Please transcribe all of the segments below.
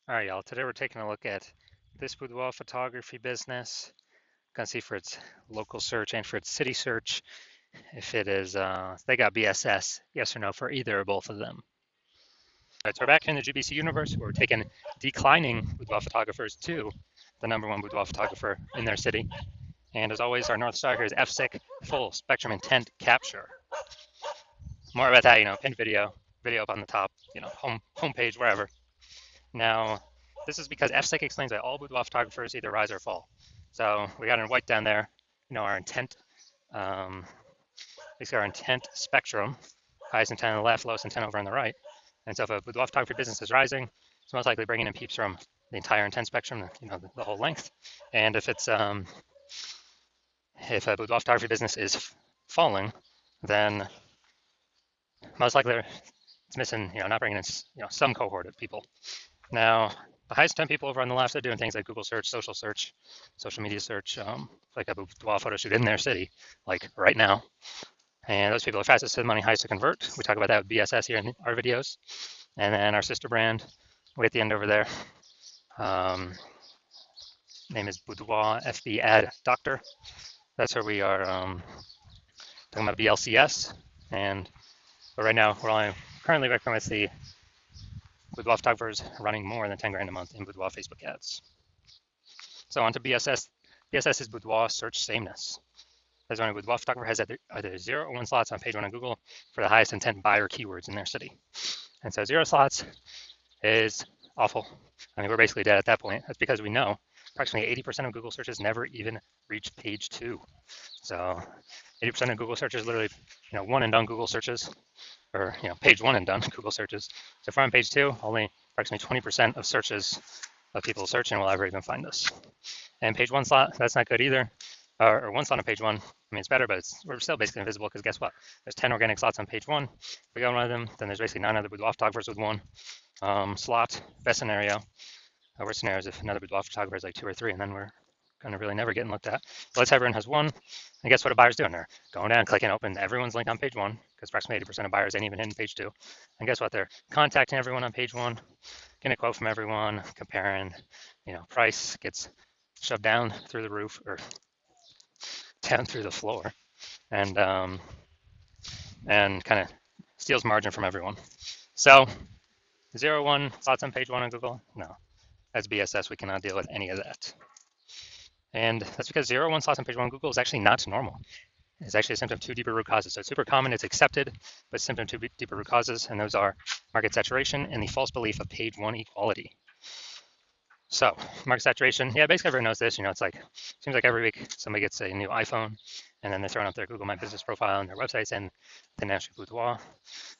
All right, y'all. Today we're taking a look at this boudoir photography business. Gonna see for its local search and for its city search if it is they got BSS, yes or no for either or both of them. All right, so we're back here in the GBC universe where we're taking declining boudoir photographers to the #1 boudoir photographer in their city. And as always, our North Star here is FSIC, full spectrum intent capture. More about that, pinned video up on the top, homepage, wherever. Now, this is because FSIC explains that all boudoir photographers either rise or fall. So we got in white down there, our intent, basically our intent spectrum, highest intent on the left, lowest intent over on the right. And so if a boudoir photography business is rising, it's most likely bringing in peeps from the entire intent spectrum, the whole length. And if it's if a boudoir photography business is falling, then most likely it's missing, not bringing in, some cohort of people. Now, the highest 10 people over on the left are doing things like Google search, social media search, like a boudoir photo shoot in their city, like right now. And those people are fastest to the money, highest to convert. We talk about that with BSS here in our videos. And then our sister brand, way at the end over there, name is Boudoir FB Ad Doctor. That's where we are talking about BLCS. But right now, we're only currently working with the boudoir photographers running more than 10 grand a month in boudoir Facebook ads. So on to BSS. BSS is boudoir search sameness. As when a boudoir photographer has either 0 or 1 slots on page 1 on Google for the highest intent buyer keywords in their city. And so 0 slots is awful. I mean, we're basically dead at that point. That's because we know approximately 80% of Google searches never even reach page 2. So 80% of Google searches literally, one and done Google searches, or page 1 and done Google searches. So if we're on page 2, only approximately 20% of searches of people searching will ever even find us. And page 1 slot, that's not good either. Or 1 slot on page 1. I mean, it's better, but we're still basically invisible because guess what? There's 10 organic slots on page 1. If we go on one of them, then there's basically 9 other boudoir photographers with 1 slot. Best scenario. Worst scenario is if another boudoir photographer is like 2 or 3, and then we're going to really never getting looked at. But let's say everyone has 1. And guess what a buyer's doing? They're going down, clicking open everyone's link on page 1, because approximately 80% of buyers ain't even hitting page 2. And guess what? They're contacting everyone on page 1, getting a quote from everyone, comparing, price gets shoved down through the roof or down through the floor, and kind of steals margin from everyone. So 0, 1 slots on page 1 on Google? No, that's BSS. We cannot deal with any of that. And that's because 0, 1 slots on page 1 on Google is actually not normal. It's actually a symptom of 2 deeper root causes. So it's super common, it's accepted, but symptom of 2 deeper root causes, and those are market saturation and the false belief of page 1 equality. So market saturation, yeah, basically everyone knows this. It's like, seems like every week somebody gets a new iPhone, and then they're throwing up their Google My Business profile and their websites and the National Boudoir.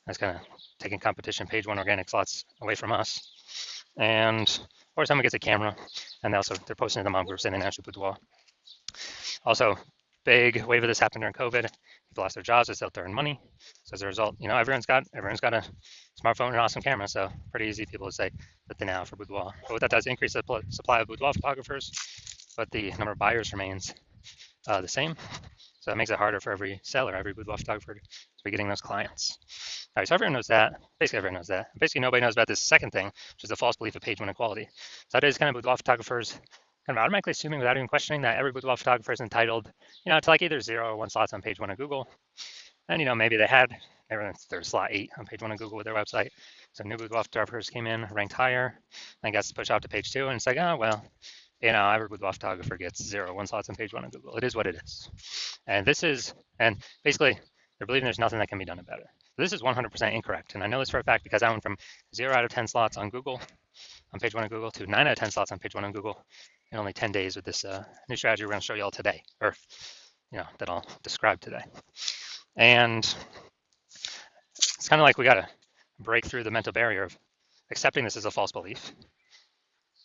That's kind of taking competition page 1 organic slots away from us. Or someone gets a camera, and they're posting to the mom groups in the National Boudoir. Also, big wave of this happened during COVID. People lost their jobs, it's out there in money. So as a result, everyone's got a smartphone and an awesome camera. So pretty easy people to say that they now for boudoir. But what that does increase the supply of boudoir photographers, but the number of buyers remains the same. So that makes it harder for every seller, every boudoir photographer to be getting those clients. All right, so everyone knows that. Basically everyone knows that. Basically nobody knows about this second thing, which is the false belief of page 1 equality. So that is kind of boudoir photographers kind of automatically assuming without even questioning that every boudoir photographer is entitled, to like either 0 or 1 slots on page 1 of Google. And, maybe they had their slot 8 on page 1 of Google with their website. So new boudoir photographers came in, ranked higher, and got pushed out to page 2. And it's like, oh, well, every boudoir photographer gets 0 or 1 slots on page 1 of Google. It is what it is. And basically, they're believing there's nothing that can be done about it. So this is 100% incorrect. And I know this for a fact because I went from 0 out of 10 slots on Google, on page 1 of Google, to 9 out of 10 slots on page 1 on Google in only 10 days with this new strategy we're going to show you all today, or that I'll describe today. And it's kind of like we got to break through the mental barrier of accepting this as a false belief.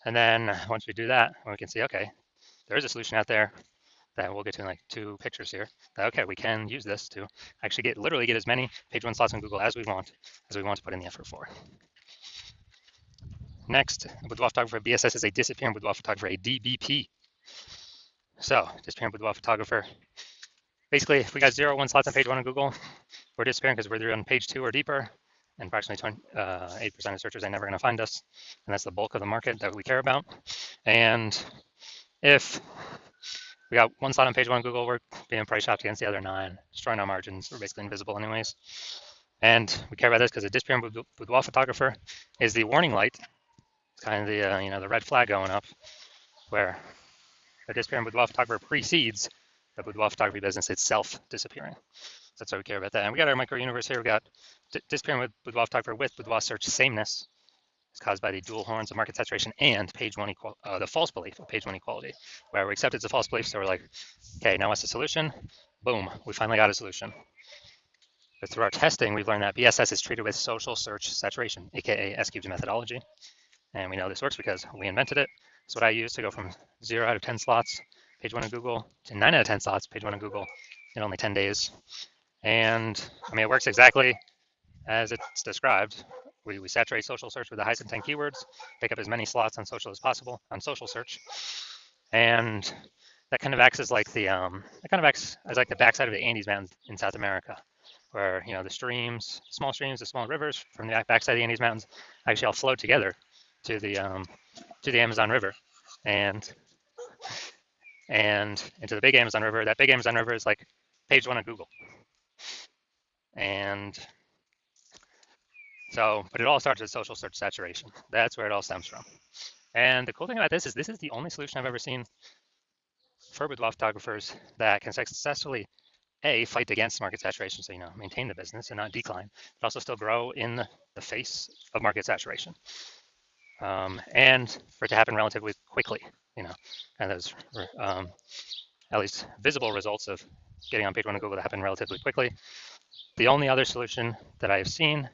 And then once we do that, we can see, okay, there is a solution out there that we'll get to in like 2 pictures here. That, okay, we can use this to actually literally get as many page 1 slots on Google as we want to put in the effort for. Next, a boudoir photographer BSS is a disappearing boudoir photographer, a DBP. So, disappearing boudoir photographer. Basically, if we got 0 or 1 slots on page 1 on Google, we're disappearing because we're either on page 2 or deeper, and approximately 8% of searchers are never going to find us, and that's the bulk of the market that we care about. And if we got one slot on page one of Google, we're being price shopped against the other 9, destroying our margins. We're basically invisible anyways. And we care about this because the disappearing boudoir photographer is the warning light. It's kind of the the red flag going up, where the disappearing boudoir photographer precedes the boudoir photography business itself disappearing. So that's why we care about that. And we got our micro universe here. We got disappearing with boudoir photographer with boudoir search sameness. It's caused by the dual horns of market saturation and page one the false belief of page one equality, where we accept it's a false belief. So we're like, okay, now what's the solution? Boom, we finally got a solution. But through our testing, we've learned that BSS is treated with social search saturation, aka S-cubed methodology. And we know this works because we invented it. It's what I use to go from 0 out of 10 slots, page one of Google, to 9 out of 10 slots, page one of Google, in only 10 days. And I mean, it works exactly as it's described. We saturate social search with the highest intent keywords, pick up as many slots on social as possible on social search, and that kind of acts as like the backside of the Andes Mountains in South America, where the streams, the small rivers from the backside of the Andes Mountains actually all flow together to the Amazon River, and into the big Amazon River. That big Amazon River is like page one of Google, and so, but it all starts with social search saturation. That's where it all stems from. And the cool thing about this is the only solution I've ever seen for boudoir photographers that can successfully fight against market saturation, so maintain the business and not decline, but also still grow in the face of market saturation, and for it to happen relatively quickly. And those at least visible results of getting on page one of Google to happen relatively quickly. The only other solution that I have seen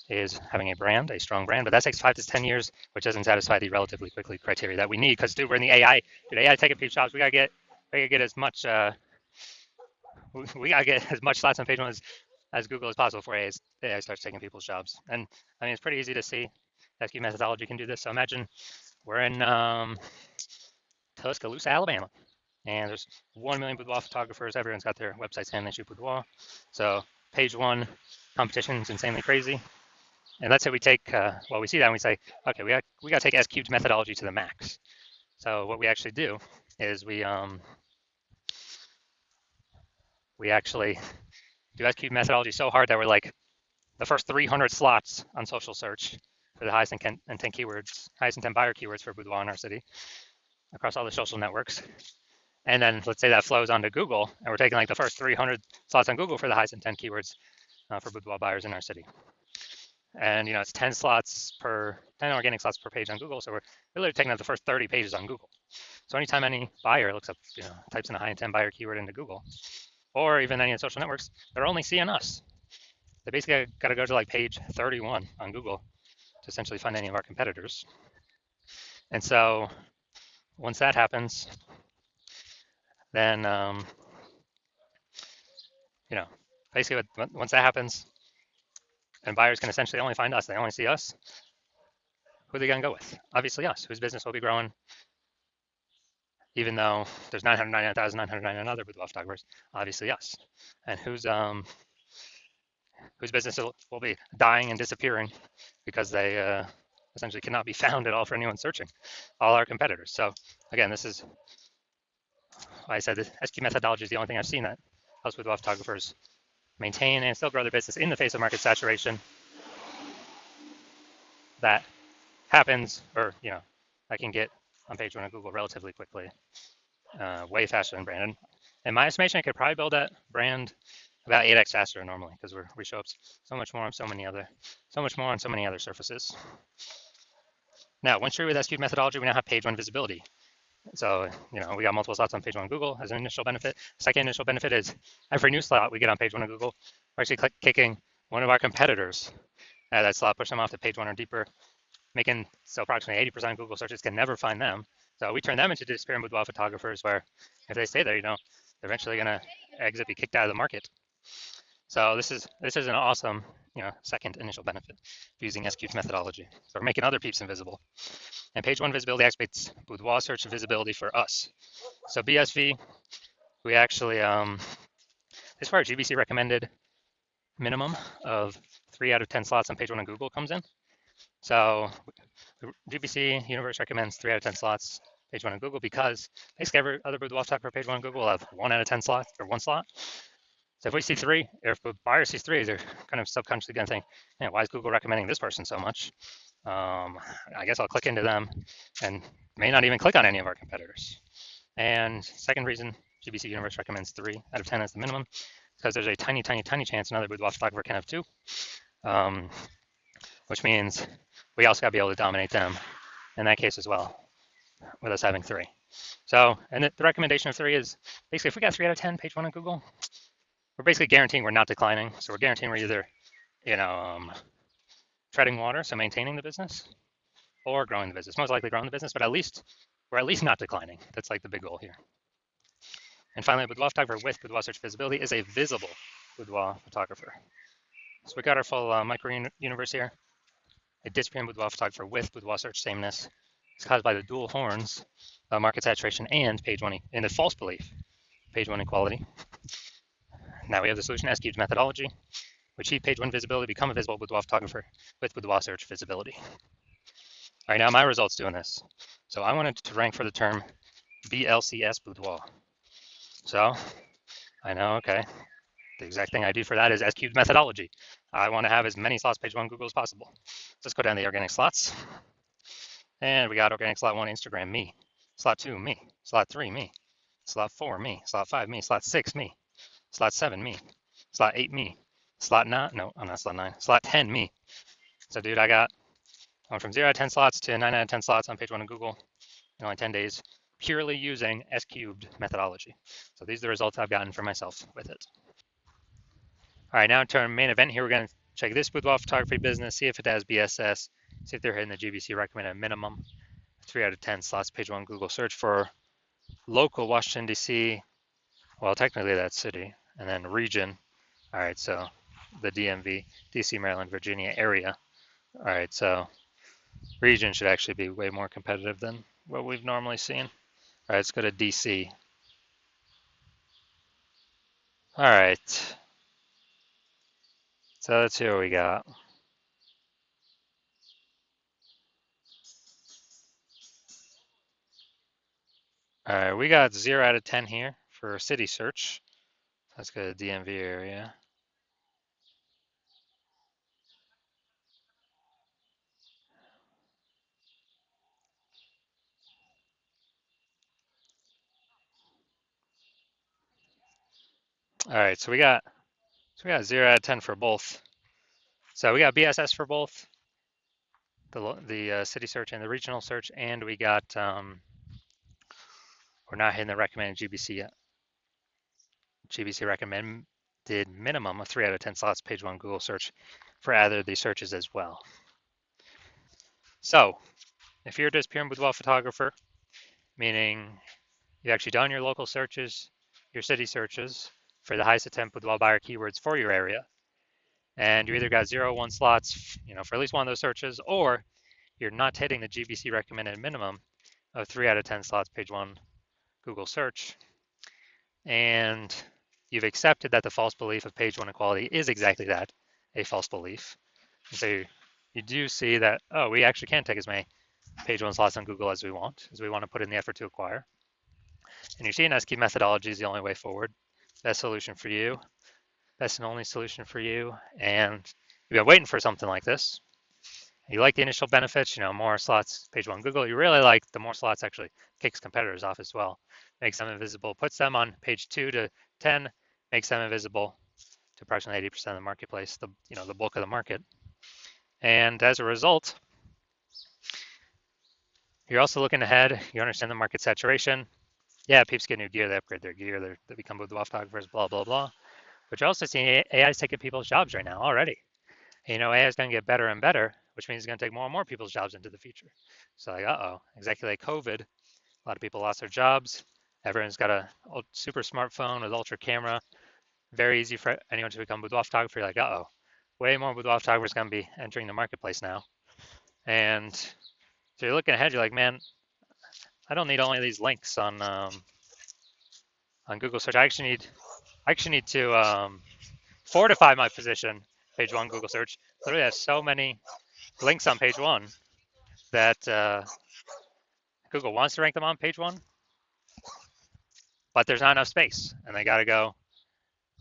is having a strong brand, but that takes 5 to 10 years, which doesn't satisfy the relatively quickly criteria that we need. Because dude, we're in the AI. Dude, AI taking page shops. We gotta get as much. We gotta get as much slots on page one as Google as possible before AI starts taking people's jobs. And I mean, it's pretty easy to see. SQ methodology can do this. So imagine we're in Tuscaloosa, Alabama, and there's 1 million boudoir photographers. Everyone's got their websites saying they shoot boudoir. So page one competition is insanely crazy. And let's say we take, we see that and we say, okay, we got to take S-cubed methodology to the max. So what we actually do is we actually do S-cubed methodology so hard that we're like the first 300 slots on social search for the highest intent keywords, highest intent buyer keywords for boudoir in our city across all the social networks. And then let's say that flows onto Google, and we're taking like the first 300 slots on Google for the highest intent keywords for boudoir buyers in our city. And it's 10 organic slots per page on Google. So we're literally taking out the first 30 pages on Google. So anytime any buyer looks up, types in a high intent buyer keyword into Google, or even any of the social networks, they're only seeing us. They basically got to go to like page 31 on Google to essentially find any of our competitors. And so once that happens, then basically once that happens, and buyers can essentially only find us. They only see us. Who are they going to go with? Obviously us, whose business will be growing, even though there's 999,999 other boudoir photographers. Obviously us. And whose business will be dying and disappearing because they essentially cannot be found at all for anyone searching. All our competitors. So again, this is why I said the SQ methodology is the only thing I've seen that helps boudoir photographers maintain and still grow their business in the face of market saturation. That happens, or I can get on page one of Google relatively quickly, way faster than Brandon. In my estimation, I could probably build that brand about 8x faster than normally because we show up so much more on so many other surfaces. Now, once you're with SQ methodology, we now have page one visibility. So, we got multiple slots on page one of Google as an initial benefit. Second initial benefit is every new slot we get on page one of Google, we're actually kicking one of our competitors out of that slot, push them off to page one or deeper, making so approximately 80% of Google searches can never find them. So we turn them into disappearing boudoir photographers, where if they stay there, they're eventually going to exit, be kicked out of the market. So this is an awesome, second initial benefit of using S-cubed methodology. So we're making other peeps invisible. And page one visibility activates boudoir search visibility for us. So BSV, we actually, this is for our GBC recommended minimum of 3 out of 10 slots on page 1 of Google comes in. So GBC Universe recommends 3 out of 10 slots page 1 of Google because basically every other boudoir talk for page 1 of Google will have 1 out of 10 slots or 1 slot. So if we see 3, or if a buyer sees 3, they're kind of subconsciously going to think, man, why is Google recommending this person so much? I guess I'll click into them and may not even click on any of our competitors. And second reason GBC Universe recommends 3 out of 10 as the minimum, because there's a tiny, tiny, tiny chance another boudoir photographer can have 2, which means we also got to be able to dominate them in that case as well, with us having 3. So, and the recommendation of 3 is basically if we got 3 out of 10 page 1 on Google, we're basically guaranteeing we're not declining. So we're guaranteeing we're either, treading water, so maintaining the business, or growing the business. Most likely growing the business, but at least we're at least not declining. That's like the big goal here. And finally, a boudoir photographer with boudoir search visibility is a visible boudoir photographer. So we got our full micro universe here. A disappearing boudoir photographer with boudoir search sameness is caused by the dual horns of market saturation and page 1 and the false belief, page 1 equality. Now we have the solution S-cubed methodology. We achieve page 1 visibility, become a visible boudoir photographer with boudoir search visibility. All right, now my results doing this. So I wanted to rank for the term BLCS boudoir. So I know, okay, the exact thing I do for that is S-cubed methodology. I want to have as many slots page 1 Google as possible. Let's go down the organic slots. And we got organic slot 1, Instagram, me. Slot 2, me. Slot 3, me. Slot 4, me. Slot 5, me. Slot 6, me. Slot 7, me. Slot 8, me. Slot 9, no, I'm not slot 9. Slot 10, me. So dude, I went from 0 out of 10 slots to 9 out of 10 slots on page 1 of Google in only 10 days, purely using S-cubed methodology. So these are the results I've gotten for myself with it. All right, now to our main event here, we're going to check this boudoir photography business, see if it has BSS, see if they're hitting the GBC recommended minimum, 3 out of 10 slots, page 1 Google search for local Washington, D.C., well, technically that's city, and then region. All right, so the DMV, D.C., Maryland, Virginia area. All right, so region should actually be way more competitive than what we've normally seen. All right, let's go to D.C. All right, so let's see what we got. All right, we got 0 out of 10 here for city search. Let's go to DMV area. All right, so we got 0 out of 10 for both. So we got BSS for both the city search and the regional search, and we got we're not hitting the recommended GBC recommended minimum of 3 out of 10 slots page 1 Google search for either of these searches as well. So if you're a disappearing boudoir photographer, meaning you've actually done your local searches, your city searches for the highest attempt boudoir buyer keywords for your area, and you either got 0 1 slots, for at least one of those searches, or you're not hitting the GBC recommended minimum of 3 out of 10 slots page 1 Google search, and you've accepted that the false belief of page 1 equality is exactly that, a false belief. And so you do see that, oh, we actually can take as many page 1 slots on Google as we want to put in the effort to acquire. And you see an S-cubed methodology is the only way forward. Best solution for you, best and only solution for you. And you've been waiting for something like this. You like the initial benefits, more slots, page 1 Google. You really like the more slots actually kicks competitors off as well. Makes them invisible, puts them on page 2 to 10, makes them invisible to approximately 80% of the marketplace, the bulk of the market. And as a result, you're also looking ahead. You understand the market saturation. Yeah, peeps get new gear, they upgrade their gear, they become boudoir photographers, blah, blah, blah. But you're also seeing AI is taking people's jobs right now already. AI is going to get better and better, which means it's going to take more and more people's jobs into the future. So like, exactly like COVID, a lot of people lost their jobs. Everyone's got a super smartphone with ultra camera. Very easy for anyone to become boudoir photographer. You're like, way more boudoir photographers going to be entering the marketplace now. And so you're looking ahead, you're like, man, I don't need only these links on Google search. I actually need to fortify my position page one Google search literally has so many links on page one that Google wants to rank them on page one, but there's not enough space, and they got to go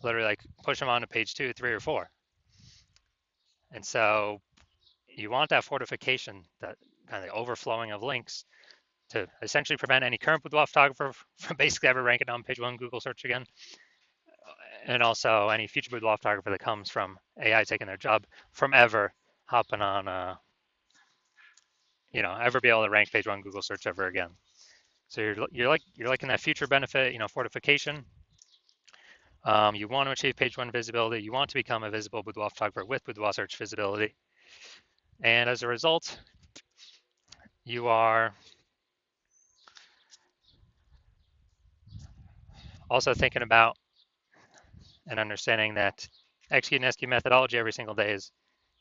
literally like push them onto page 2, 3, or 4. And so you want that fortification, that kind of overflowing of links, to essentially prevent any current boudoir photographer from basically ever ranking on page one Google search again, and also any future boudoir photographer that comes from AI taking their job from ever hopping on, ever be able to rank page one Google search ever again. So you're liking that future benefit, fortification. You want to achieve page one visibility. You want to become a visible boudoir photographer with boudoir search visibility. And as a result, you are also thinking about and understanding that executing SQ methodology every single day is,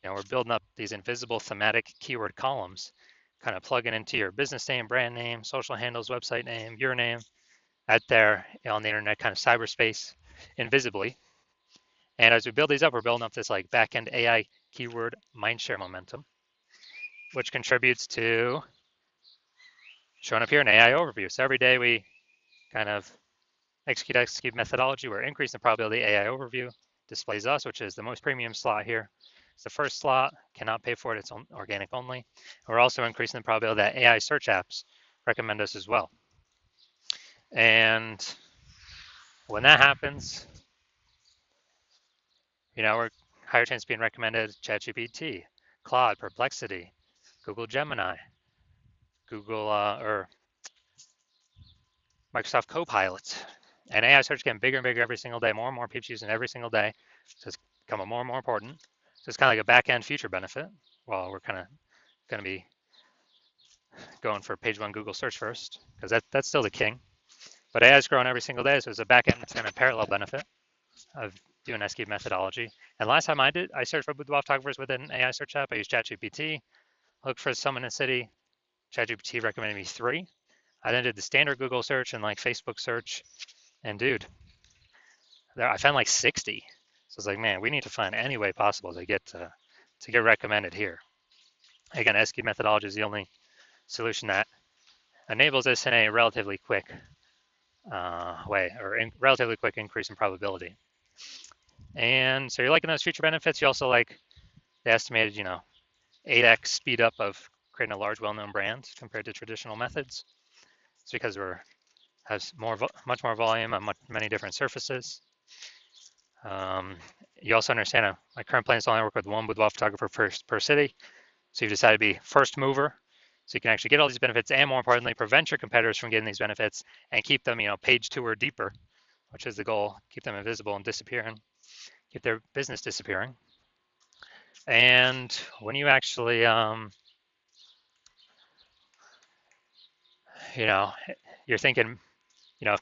we're building up these invisible thematic keyword columns, kind of plugging into your business name, brand name, social handles, website name, your name, out there on the internet, kind of cyberspace, invisibly. And as we build these up, we're building up this like back-end AI keyword mindshare momentum, which contributes to showing up here in AI overview. So every day we kind of execute methodology, we're increasing the probability AI overview displays us, which is the most premium slot here. It's the first slot, cannot pay for it, it's organic only. We're also increasing the probability that AI search apps recommend us as well. And when that happens, we're higher chance of being recommended ChatGPT, Claude, Perplexity, Google Gemini, Google or Microsoft Copilot. And AI search getting bigger and bigger every single day. More and more people using it every single day. So it's becoming more and more important. So it's kind of like a back-end future benefit. Well, we're kind of going to be going for page one Google search first, because that's still the king. But AI is growing every single day, so it's a back-end kind of parallel benefit of doing SQ methodology. And last time I searched for boudoir photographers with an AI search app. I used ChatGPT. Looked for someone in the city. ChatGPT recommended me 3. I then did the standard Google search and like Facebook search. And dude, I found like 60. So it's like, man, we need to find any way possible to get recommended here. Again, SQ methodology is the only solution that enables this in a relatively quick way, or relatively quick increase in probability. And so you're liking those feature benefits. You also like the estimated, 8x speed up of creating a large, well-known brand compared to traditional methods. It's because has much more volume on many different surfaces. You also understand my current plan is to only work with one boudoir photographer per city. So you've decided to be first mover. So you can actually get all these benefits and, more importantly, prevent your competitors from getting these benefits and keep them, page 2 or deeper, which is the goal. Keep them invisible and disappearing. Keep their business disappearing. And when you actually, you're thinking,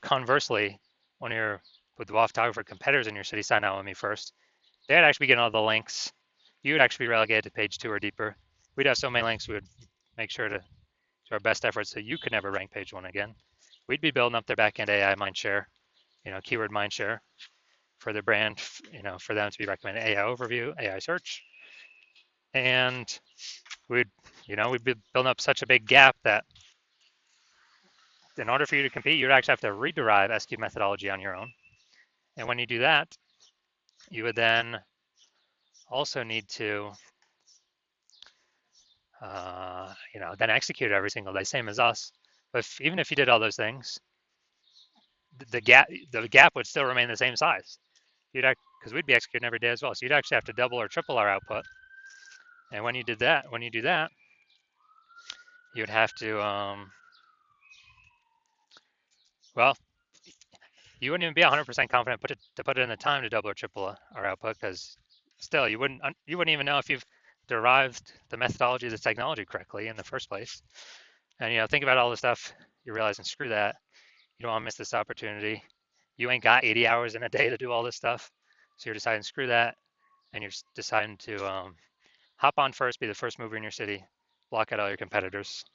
conversely, when your boudoir photographer competitors in your city sign out with me first, they'd actually be getting all the links. You would actually be relegated to page 2 or deeper. We'd have so many links, we would make sure to do our best efforts so you could never rank page 1 again. We'd be building up their backend AI mindshare, keyword mindshare for their brand, for them to be recommended AI overview, AI search. And we'd be building up such a big gap that in order for you to compete, you'd actually have to rederive SQ methodology on your own. And when you do that, you would then also need to, then execute every single day, same as us. But even if you did all those things, the gap would still remain the same size. Because we'd be executing every day as well. So you'd actually have to double or triple our output. And when you do that, you'd have to, you wouldn't even be 100% confident to put it in the time to double or triple our output, because still you wouldn't even know if you've derived the methodology of the technology correctly in the first place. And think about all the stuff you're realizing, screw that. You don't want to miss this opportunity. You ain't got 80 hours in a day to do all this stuff. So you're deciding, screw that. And you're deciding to hop on first, be the first mover in your city, block out all your competitors.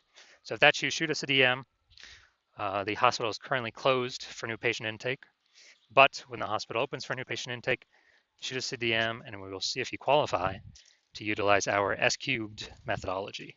So if that's you, shoot us a DM. The hospital is currently closed for new patient intake, but when the hospital opens for new patient intake, shoot us a DM and we will see if you qualify to utilize our S cubed methodology.